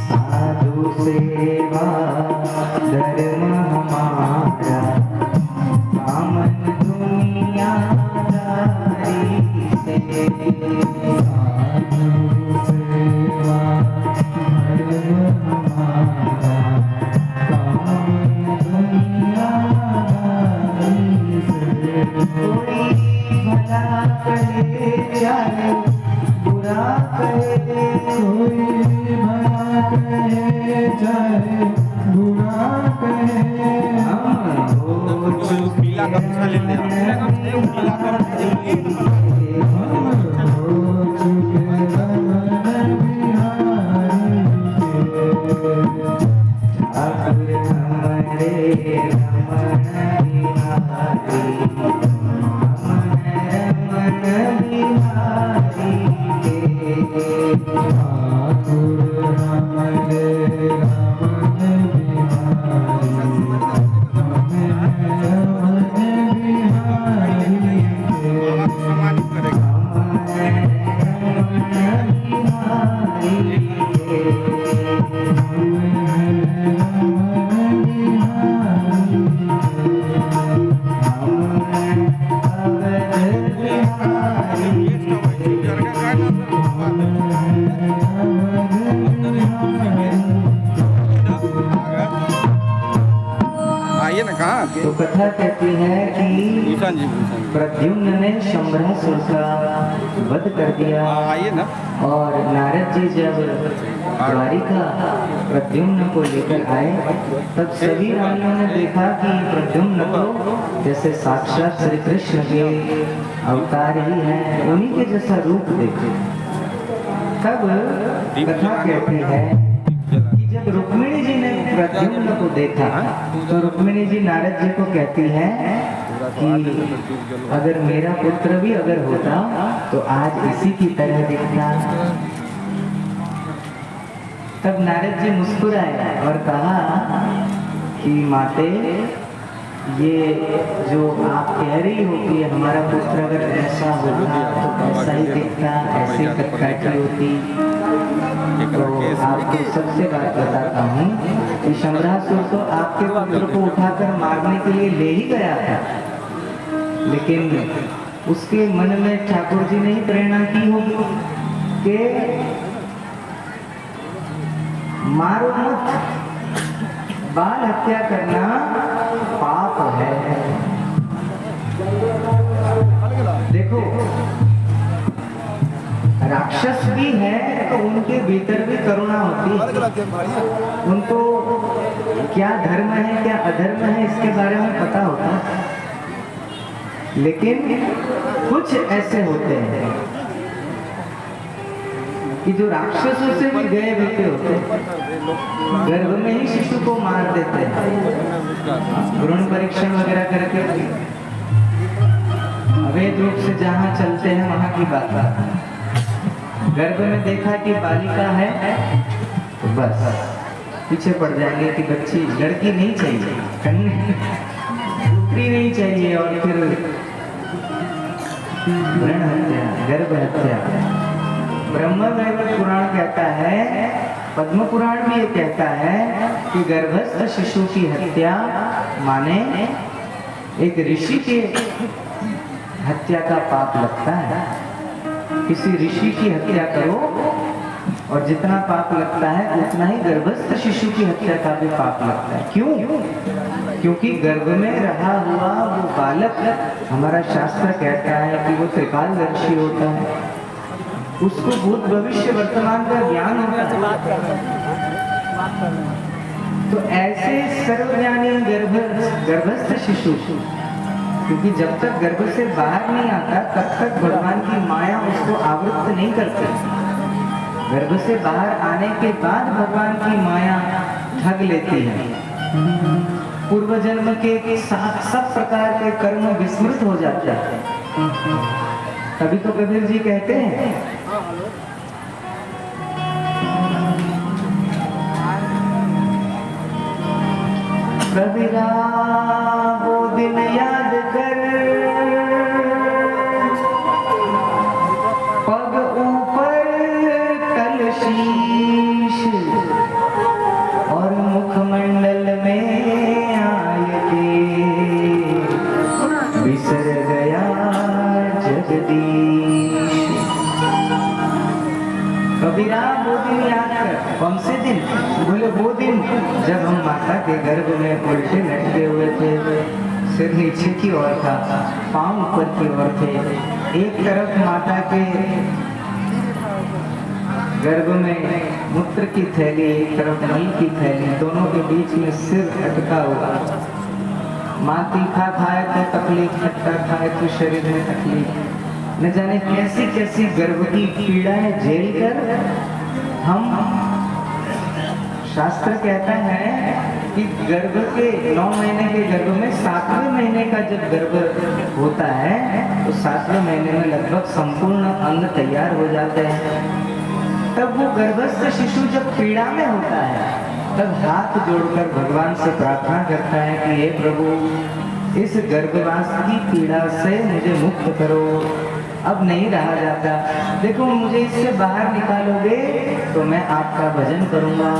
साधु सेवा धर्म हमारा, कामन दुनियादारी से। साधु सेवा धर्म हमारा, कामन दुनियादारी से। कोई भला करे चाहे बुरा करे, कोई भला कहे चाहे बुरा कहे, हम हो चुके तो कथा कहती है कि प्रद्युम्न ने शंभरासुर का वध कर दिया। और नारद जी जब द्वारिका प्रद्युम्न को लेकर आए, तब सभी रानियों ने देखा कि प्रद्युम्न तो जैसे साक्षात श्री कृष्ण के अवतार ही है, उन्हीं के जैसा रूप देखे। तब कथा कहती है कि जब रुक्मिणी जी ने प्रद्युम्न को देखा, तो रुक्मिणी जी नारद जी को कहती है कि अगर मेरा पुत्र भी अगर होता तो आज इसी की तरह दिखता। तब नारद जी मुस्कुराए और कहा कि माते, ये जो आप कह रही हो कि हमारा पुत्र अगर ऐसा होता तो ऐसा ही दिखता, ऐसी कटकाठी होती। तो आपको सबसे बात बताता हूँ कि शंभरासुर तो आपके पुत्र को उठाकर मारने के लिए ले ही गया था, लेकिन उसके मन में ठाकुर जी ने ही प्रेरणा की होगी कि मारो मत, बाल हत्या करना पाप है। देखो, राक्षस भी है तो उनके भीतर भी करुणा होती है। उनको क्या धर्म है क्या अधर्म है इसके बारे में पता होता है, लेकिन कुछ ऐसे होते हैं कि जो राक्षसों से भी गए बेटे होते हैं, गर्भ में ही शिशु को मार देते हैं, भ्रूण परीक्षण वगैरह करके अवैध रूप से जहाँ चलते हैं वहां की बात। गर्भ में देखा कि बालिका है तो बस पीछे पड़ जाएंगे कि बच्ची लड़की नहीं चाहिए, पुत्री नहीं चाहिए, और फिर भ्रूण हत्या, गर्भ हत्या। ब्रह्म वैवर्त पुराण कहता है, पद्म पुराण भी ये कहता है कि गर्भस्थ शिशु की हत्या माने एक ऋषि के हत्या का पाप लगता है। किसी ऋषि की हत्या करो और जितना पाप लगता है उतना ही गर्भस्थ शिशु की हत्या का भी पाप लगता है। क्यों? क्योंकि गर्भ में रहा हुआ वो बालक, हमारा शास्त्र कहता है कि वो त्रिकालदर्शी होता है, उसको भूत भविष्य वर्तमान का ज्ञान होता है। तो ऐसे सर्वज्ञानी गर्भस्थ शिशु, क्योंकि जब तक गर्भ से बाहर नहीं आता तब तक भगवान की माया उसको आवृत्त नहीं करती। गर्भ से बाहर आने के बाद भगवान की माया ठग लेती है। पूर्व जन्म के साथ सब प्रकार के कर्म विस्मृत हो जाते हैं। तभी तो कबीर जी कहते हैं कबीरा वो दिन याद कर, पग ऊपर तल शीश और मुखमंडल में आय के बिसर गया जगदीश। कबीरा वो दिन याद कर, कौन से दिन? बोले वो दिन जब हम माता के गर्भ में उल्टे लटके हुए थे, सिर नीचे की ओर था, पांव ऊपर की ओर थे। एक तरफ माता के गर्भ में मूत्र की थैली, एक तरफ मल की थैली, दोनों के बीच में सिर अटका हुआ। माँ तीखा खाए तो तकलीफ, खट्टा खाए तो शरीर में तकलीफ, न जाने कैसी कैसी गर्भ की पीड़ाएं झेल कर हम, शास्त्र कहता है कि गर्भ के 9 महीने के गर्भ में 7वें महीने का जब गर्भ होता है तो 7वें महीने में लगभग संपूर्ण अंग तैयार हो जाते हैं। तब वो गर्भस्थ शिशु जब पीड़ा में होता है तब हाथ जोड़कर भगवान से प्रार्थना करता है कि हे प्रभु, इस गर्भवास की पीड़ा से मुझे मुक्त करो, अब नहीं रहा जाता। देखो मुझे इससे बाहर निकालोगे तो मैं आपका भजन करूंगा,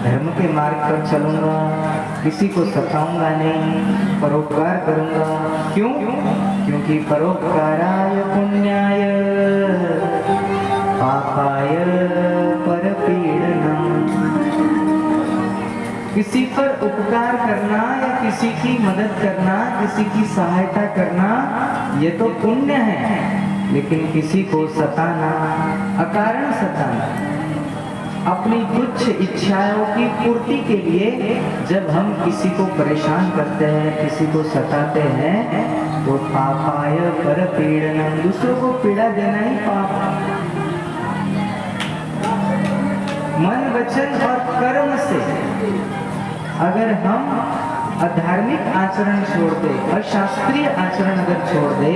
धर्म के मार्ग पर चलूंगा, किसी को सताऊंगा नहीं, परोपकार करूंगा। क्यों? क्योंकि परोपकाराय पुण्याय पापाय परपीडनम। किसी पर उपकार करना या किसी की मदद करना, किसी की सहायता करना, ये तो पुण्य है। लेकिन किसी को सताना, अकारण सताना, अपनी तुच्छ इच्छाओं की पूर्ति के लिए जब हम किसी को परेशान करते हैं, किसी को सताते हैं, तो पापाय परपीडनम, दूसरों को पीड़ा देना ही पाप। मन, वचन और कर्म से अगर हम अधार्मिक आचरण छोड़ दे, अशास्त्रीय आचरण अगर छोड़ दे,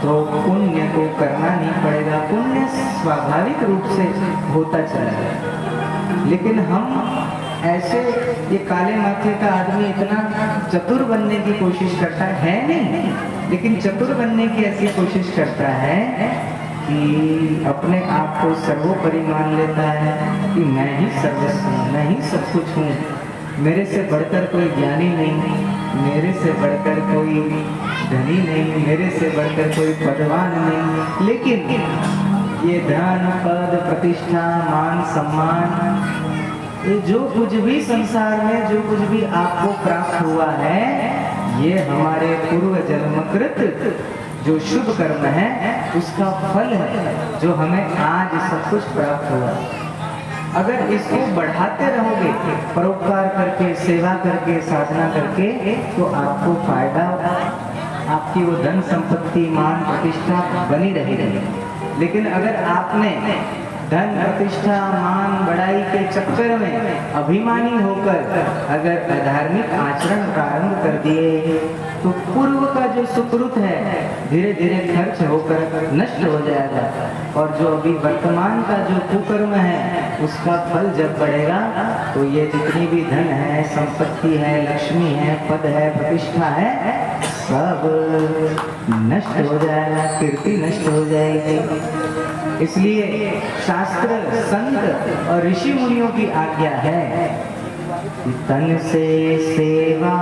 तो पुण्य को करना नहीं पड़ेगा, पुण्य स्वाभाविक रूप से होता चलेगा। लेकिन हम ऐसे, ये काले माथे का आदमी इतना चतुर बनने की कोशिश करता है नहीं, लेकिन चतुर बनने की ऐसी कोशिश करता है कि अपने आप को सर्वोपरि मान लेता है कि मैं ही सर्वस्व हूँ, मैं ही सब कुछ हूँ, मेरे से बढ़कर कोई ज्ञानी नहीं, मेरे से बढ़कर कोई धनी नहीं, मेरे से बढ़कर कोई पदवान नहीं। लेकिन ये धन, पद, प्रतिष्ठा, मान, सम्मान, ये जो कुछ भी संसार में जो कुछ भी आपको प्राप्त हुआ है, ये हमारे पूर्व जन्मकृत जो शुभ कर्म है उसका फल है, जो हमें आज सब कुछ प्राप्त हुआ। अगर इसको बढ़ाते रहोगे परोपकार करके, सेवा करके, साधना करके, तो आपको फायदा, आपकी वो धन संपत्ति, मान, प्रतिष्ठा बनी रहेगी। लेकिन अगर आपने धन, प्रतिष्ठा, मान, बड़ाई के चक्कर में अभिमानी होकर अगर अधार्मिक आचरण प्रारंभ कर दिए, तो पूर्व का जो सुकृत है धीरे धीरे खर्च होकर नष्ट हो जाएगा, और जो अभी वर्तमान का जो कुकर्म है उसका फल जब बढ़ेगा तो ये जितनी भी धन है, संपत्ति है, लक्ष्मी है, पद है, प्रतिष्ठा है, सब नष्ट हो जाएगा, कीर्ति नष्ट हो जाएगी। इसलिए शास्त्र, संत और ऋषि मुनियों की आज्ञा है कि तन से सेवा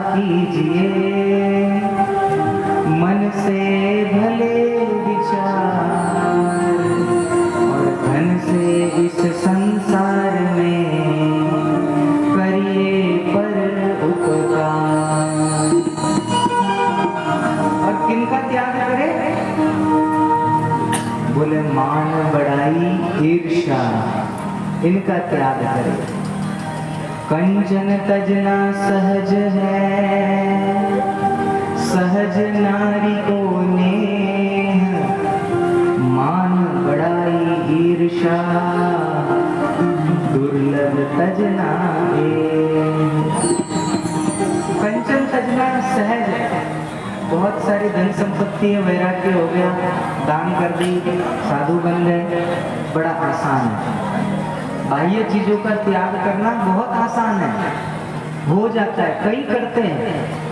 कीजिए, मन से भले विचार, और धन से इस संसार में करिए पर उपकार। और किनका त्याग करें? बोले मान, बड़ाई, ईर्ष्या, इनका त्याग करें। कंचन तजना सहज है, सहज नारी को नेह, मान, बड़ाई, ईर्ष्या, दुर्लभ तजना। कंचन तजना सहज है, बहुत सारी धन संपत्ति है, वैराग्य हो गया, दान कर दी, साधु बन गए, बड़ा आसान है। बाह्य चीजों का त्याग करना बहुत आसान है, हो जाता है, कई करते हैं।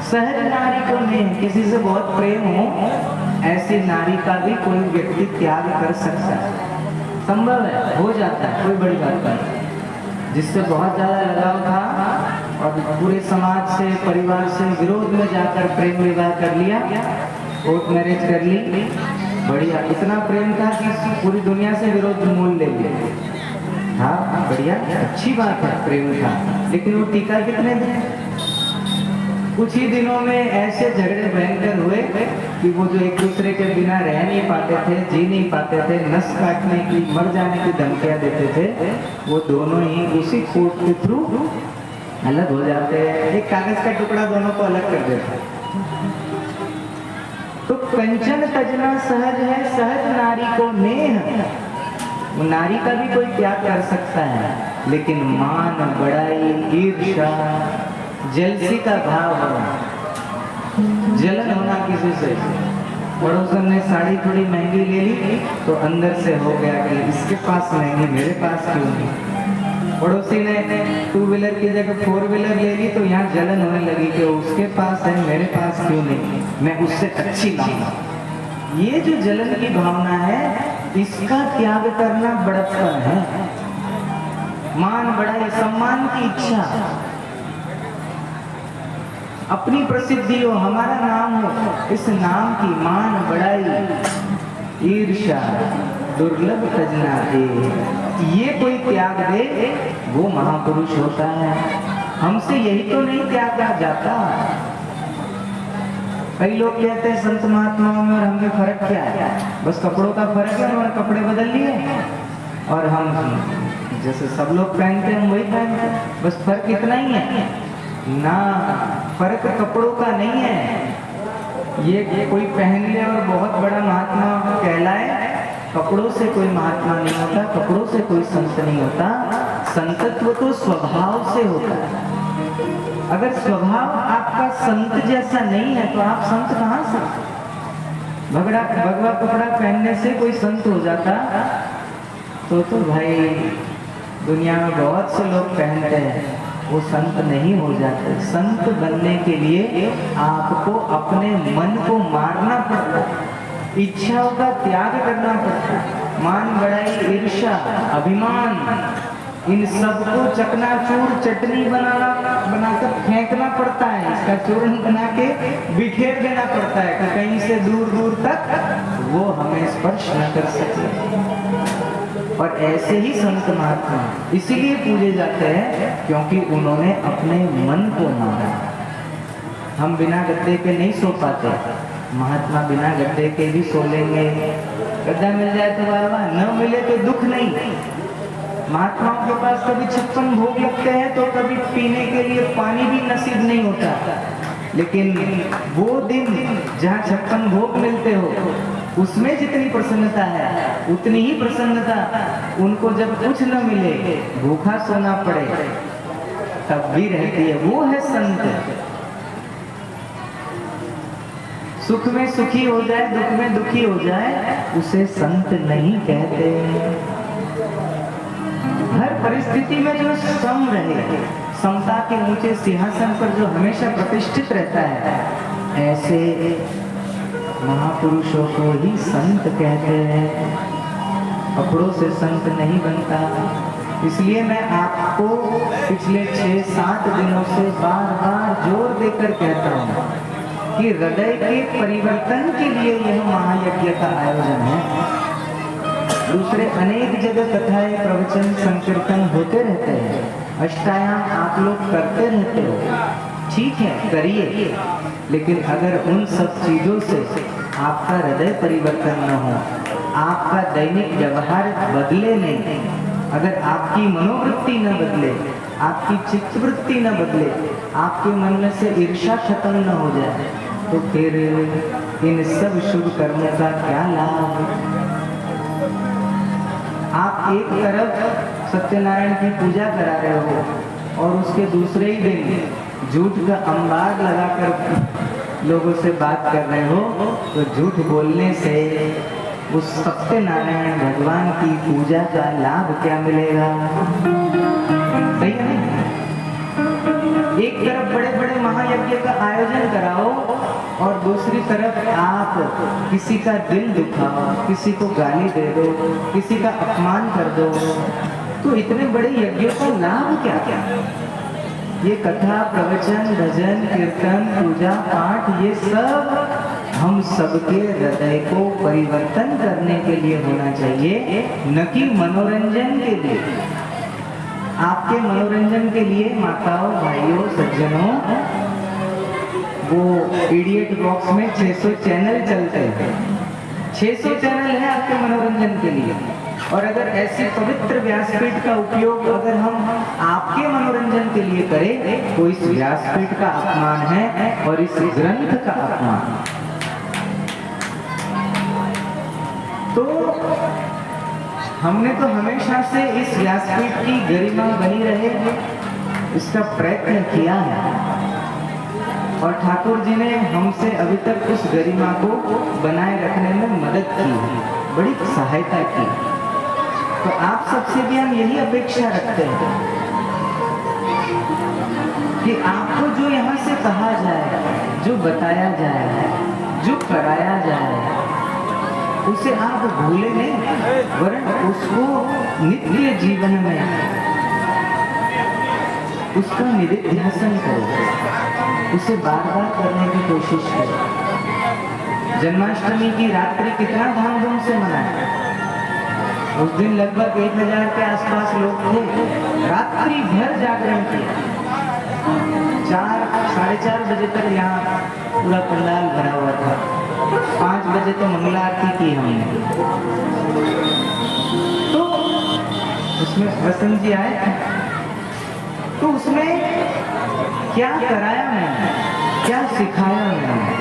सहज नारी को नहीं, किसी से बहुत प्रेम हो, ऐसी नारी का भी कोई व्यक्ति त्याग कर सकता है, संभव है, हो जाता है, कोई बड़ी बात नहीं। जिससे बहुत ज्यादा लगाव था और पूरे समाज से, परिवार से विरोध में जाकर प्रेम विवाह कर लिया, कोर्ट मैरिज कर ली, बढ़िया। इतना प्रेम था कि पूरी दुनिया से विरोध मोल ले लिया, हाँ बढ़िया, अच्छी बात है, प्रेम था। लेकिन वो टीका कितने दिन, कुछ ही दिनों में ऐसे झगड़े भयंकर हुए कि वो जो एक दूसरे के बिना रह नहीं पाते थे, जी नहीं पाते थे, नस काटने की, मर जाने की धमकियां देते थे, वो दोनों ही उसी कोर्ट के थ्रू अलग हो जाते हैं। एक कागज का टुकड़ा दोनों को अलग कर देता है। तो कंचन तजना सहज है, सहज नारी को नेह, वो नारी का भी कोई त्याग कर सकता है, लेकिन मान, बड़ाई, ईर्ष्या, जेलसी का भाव होना, जलन होना किसी से। पड़ोसन ने साड़ी थोड़ी महंगी ले ली तो अंदर से हो गया कि इसके पास महंगी, मेरे पास क्यों नहीं। पड़ोसी ने 2 व्हीलर की जगह 4 व्हीलर ले ली तो यहाँ जलन होने लगी कि उसके पास है, मेरे पास क्यों नहीं, मैं उससे अच्छी लाऊंगा। ये जो जलन की भावना है, इसका त्याग करना बड़प्पन है। मान, बड़ाई, सम्मान की इच्छा, अपनी प्रसिद्धि हो, हमारा नाम हो, इस नाम की मान, बड़ाई, ईर्ष्या, दुर्लभ तजना दे, ये कोई त्याग दे, वो महापुरुष होता है। हमसे यही तो नहीं त्यागा जाता। कई लोग कहते हैं संत महात्माओं में और हमें फर्क क्या है, बस कपड़ों का फर्क है, उन्होंने कपड़े बदल लिए और हम जैसे सब लोग पहनते हैं वही पहनते हैं, बस फर्क इतना ही है ना। फर्क कपड़ों का नहीं है, ये कोई पहन ले और बहुत बड़ा महात्मा कहलाए, कपड़ों से कोई महात्मा नहीं होता, कपड़ों से कोई संत नहीं होता। संतत्व तो स्वभाव से होता है। अगर स्वभाव आपका संत जैसा नहीं है तो आप संत कहाँ से? भगवा कपड़ा पहनने से कोई संत हो जाता तो भाई दुनिया में बहुत से लोग पहनते हैं, वो संत नहीं हो जाते। संत बनने के लिए आपको अपने मन को मारना पड़ता है, इच्छाओं का त्याग करना पड़ता है। मान, बड़ाई, ईर्ष्या, अभिमान, इन सबको चकनाचूर चटनी बनाकर फेंकना पड़ता है, इसका चूर्ण बना के बिखेर देना पड़ता है कि कहीं से दूर दूर तक वो हमें स्पर्श न कर सके। और ऐसे ही संत महात्मा इसीलिए पूजे जाते हैं क्योंकि उन्होंने अपने मन को मारा। हम बिना गद्दे के नहीं सो पाते, महात्मा बिना गद्दे के भी सो लेंगे। गद्दा मिल जाए तो बाबा, न मिले तो दुख नहीं। महात्माओं के पास कभी 56 भोग लगते हैं तो कभी पीने के लिए पानी भी नसीब नहीं होता, लेकिन वो दिन जहाँ 56 भोग मिलते हो उसमें जितनी प्रसन्नता है उतनी ही प्रसन्नता उनको जब कुछ न मिले, भूखा सोना पड़े, तब भी रहती है। वो है संत। सुख में सुखी हो जाए, दुख में दुखी हो जाए, उसे संत नहीं कहते। हर परिस्थिति में जो सम रहे, समता के ऊंचे सिंहासन पर जो हमेशा प्रतिष्ठित रहता है, ऐसे महापुरुषों को ही संत कहते हैं। कपड़ों से संत नहीं बनता। इसलिए मैं आपको पिछले 6-7 दिनों से बार बार जोर देकर कहता हूँ कि हृदय के परिवर्तन के लिए यह महायज्ञ का आयोजन है। दूसरे अनेक जगह कथाएं, प्रवचन, संकीर्तन होते रहते हैं, अष्टायाम आप लोग करते रहते हो, ठीक है करिए, लेकिन अगर उन सब चीजों से आपका हृदय परिवर्तन न हो, आपका दैनिक व्यवहार बदले नहीं, अगर आपकी मनोवृत्ति न बदले, आपकी चित्तवृत्ति न बदले, आपके मन में से ईर्ष्या खत्म न हो जाए, तो फिर इन सब शुभ कर्मों का क्या लाभ? आप एक तरफ सत्यनारायण की पूजा करा रहे हो और उसके दूसरे ही दिन झूठ का अंबार लगाकर लोगों से बात कर रहे हो, तो झूठ बोलने से उस सत्यनारायण भगवान की पूजा का लाभ क्या मिलेगा? सही है नहीं? एक तरफ बड़े बड़े महायज्ञ का आयोजन कराओ और दूसरी तरफ आप किसी का दिल दुखाओ, किसी को गाली दे दो, किसी का अपमान कर दो, तो इतने बड़े यज्ञों का लाभ क्या क्या? ये कथा, प्रवचन, भजन, कीर्तन, पूजा पाठ, ये सब हम सबके हृदय को परिवर्तन करने के लिए होना चाहिए, न कि मनोरंजन के लिए। आपके मनोरंजन के लिए माताओं, भाइयों, सज्जनों, वो इडियट बॉक्स में 600 चैनल चलते हैं। 600 चैनल है आपके मनोरंजन के लिए, और अगर ऐसी पवित्र व्यासपीठ का उपयोग अगर हम आपके मनोरंजन के लिए करें तो इस व्यासपीठ का अपमान है और इस ग्रंथ का अपमान। तो हमने तो हमेशा से इस व्यासपीठ की गरिमा बनी रहे इसका प्रयत्न किया है, और ठाकुर जी ने हमसे अभी तक उस गरिमा को बनाए रखने में मदद की है, बड़ी सहायता की। तो आप सबसे भी हम यही अपेक्षा रखते हैं कि आपको जो यहाँ से कहा जाए, जो बताया जाए, जो कराया जाए, उसे आप भूले नहीं, वरन उसको नित्य जीवन में उसका निधिध्यासन करो, उसे बार बार करने की कोशिश करो। जन्माष्टमी की रात्रि कितना धामधूम से मनाया। उस दिन लगभग 1000 के आसपास लोग थे, रात्रि भर जागरण किया। 4, 4:30 बजे तक यहाँ पूरा पंडाल भरा हुआ था। 5 बजे तो मंगला आरती की हमने। तो उसमें वसंत जी आए, तो उसमें क्या कराया मैंने, क्या सिखाया मैंने?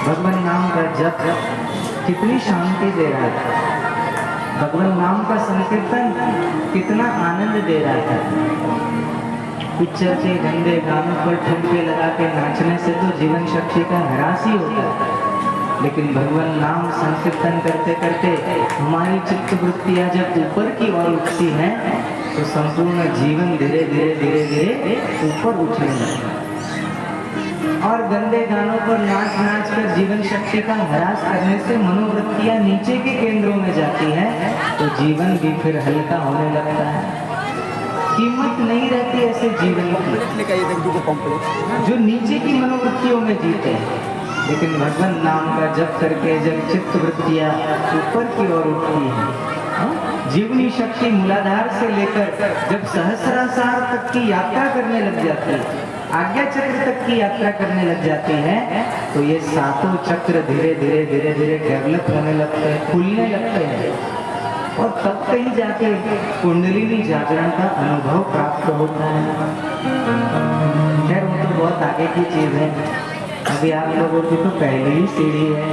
भगवान नाम का जप कितनी शांति दे रहा था, भगवान नाम का संकीर्तन कितना आनंद दे रहा था। पिक्चर के गंदे गानों पर ठुमके लगा के नाचने से तो जीवन शक्ति का ह्रास ही होता है, लेकिन भगवान नाम संकीर्तन करते करते हमारी चित्त वृत्तियां जब ऊपर की ओर उठती हैं तो संपूर्ण जीवन धीरे धीरे धीरे धीरे ऊपर उठने लगता है। और गंदे गानों पर नाच नाच कर जीवन शक्ति का ह्रास करने से मनोवृत्तियां नीचे के केंद्रों में जाती हैं, तो जीवन भी फिर हल्का होने लगता है। कीमत नहीं रहती ऐसे जीवन की जो नीचे की मनोवृत्तियों में जीते हैं। लेकिन भगवान नाम का जप करके जब चित्त वृत्तियां ऊपर की ओर उठती है, जीवनी शक्ति मूलाधार से लेकर जब सहस्रासार तक की यात्रा करने लग जाती है, आज्ञा चक्र तक की यात्रा करने लग जाती है, तो ये सातों चक्र धीरे धीरे धीरे धीरे डेवलप होने लगते हैं, खुलने लगते हैं, और तब कहीं जाके कुंडलिनी जागरण का अनुभव प्राप्त होता है। खैर वो तो बहुत आगे की चीज है, अभी आप लोगों की तो पहली ही सीढ़ी है।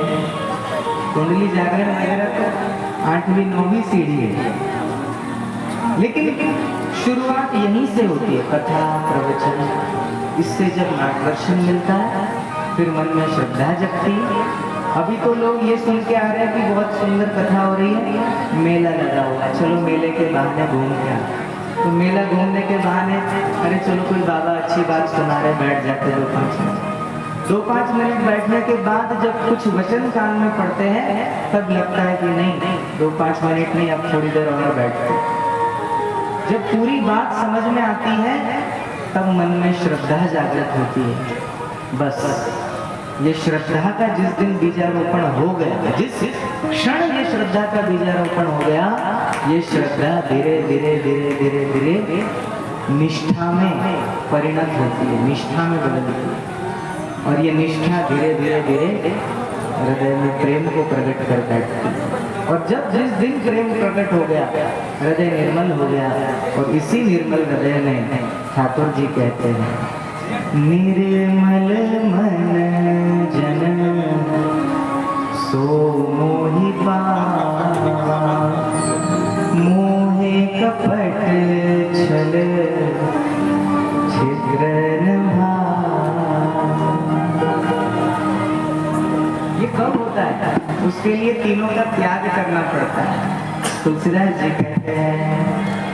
कुंडली जागरण वगैरह तो 8वीं 9वीं सीढ़ी है, लेकिन शुरुआत यहीं से होती है, कथा, प्रवचन। इससे जब मार्गदर्शन मिलता है फिर मन में श्रद्धा जगती है। अभी तो लोग ये सुन के आ रहे हैं कि बहुत सुंदर कथा हो रही है, मेला लगा हुआ है, चलो मेले के बहाने घूम के आए। तो मेला घूमने के बहाने अरे चलो कोई बाबा अच्छी बात सुना रहे, बैठ जाते 2-5 मिनट बैठने के बाद जब कुछ वचन कान में पड़ते हैं तब लगता है कि नहीं 2-5 मिनट नहीं, अब थोड़ी देर और बैठते। जब पूरी बात समझ में आती है तब मन में श्रद्धा जागृत होती है। बस ये श्रद्धा का जिस दिन बीजारोपण हो गया, जिस क्षण ये श्रद्धा का बीजारोपण हो गया, ये श्रद्धा धीरे धीरे धीरे धीरे धीरे निष्ठा में परिणत होती है, निष्ठा में बदलती है, और ये निष्ठा धीरे धीरे धीरे हृदय में प्रेम को प्रकट कर बैठती है। और जब जिस दिन प्रेम प्रकट हो गया, हृदय निर्मल हो गया, और इसी निर्मल हृदय में ठाकुर जी कहते हैं, निर्मल मन जन सो मोहि पावा, मोहे कपट छल छिद्र न भावा। ये कब होता है? उसके लिए तीनों का त्याग करना पड़ता है। तुलसीदास जी कहते हैं,